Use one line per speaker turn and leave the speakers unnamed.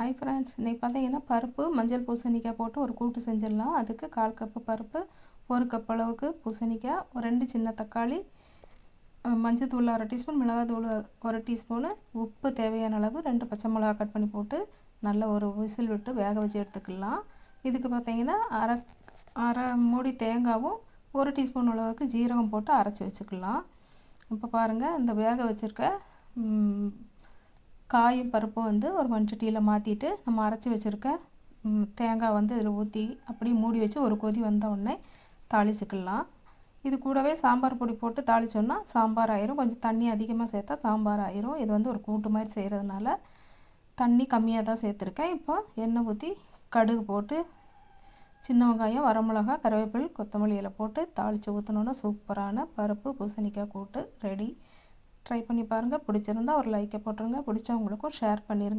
Hi friends, இன்றைக்கி பார்த்தீங்கன்னா பருப்பு மஞ்சள் பூசணிக்காய் போட்டு ஒரு கூட்டு செஞ்சிடலாம். அதுக்கு 1/4 கப்பு பருப்பு, 1 கப் அளவுக்கு பூசணிக்காய், ஒரு 2 சின்ன தக்காளி, மஞ்சத்தூள் 1/2 டீஸ்பூன், மிளகாத்தூள் 1 டீஸ்பூனு, உப்பு தேவையான அளவு, 2 பச்சை மிளகா கட் பண்ணி போட்டு நல்ல ஒரு விசில் விட்டு வேக வச்சு எடுத்துக்கலாம். இதுக்கு பார்த்தீங்கன்னா அரை மூடி தேங்காவும் 1 டீஸ்பூன் அளவுக்கு ஜீரகம் போட்டு அரைச்சி வச்சுக்கலாம். இப்போ பாருங்கள், இந்த வேக வச்சுருக்க காயும் பருப்பும் வந்து ஒரு மண்சட்டியில் மாற்றிட்டு நம்ம அரைச்சி வச்சுருக்க தேங்காய் வந்து இதில் ஊற்றி அப்படியே மூடி வச்சு ஒரு கொதி வந்த உடனே தாளிச்சுக்கலாம். இது கூடவே சாம்பார் பொடி போட்டு தாளித்தோன்னா சாம்பார் ஆயிரும். கொஞ்சம் தண்ணி அதிகமாக சேர்த்தா சாம்பார் ஆயிரும். இது வந்து ஒரு கூட்டு மாதிரி செய்கிறதுனால தண்ணி கம்மியாக தான் சேர்த்துருக்கேன். இப்போ எண்ணெய் ஊற்றி கடுகு போட்டு சின்ன வெங்காயம், வரமிளகா, கருவேப்பிலை, கொத்தமல்லி இலை போட்டு தாளித்து ஊற்றினோன்னா சூப்பரான பருப்பு பூசணிக்காய் கூட்டு ரெடி. ட்ரை பண்ணி பாருங்கள். பிடிச்சிருந்தா ஒரு லைக்கை போட்டுருங்க. பிடிச்சவங்களுக்கும் ஷேர் பண்ணிடுங்க.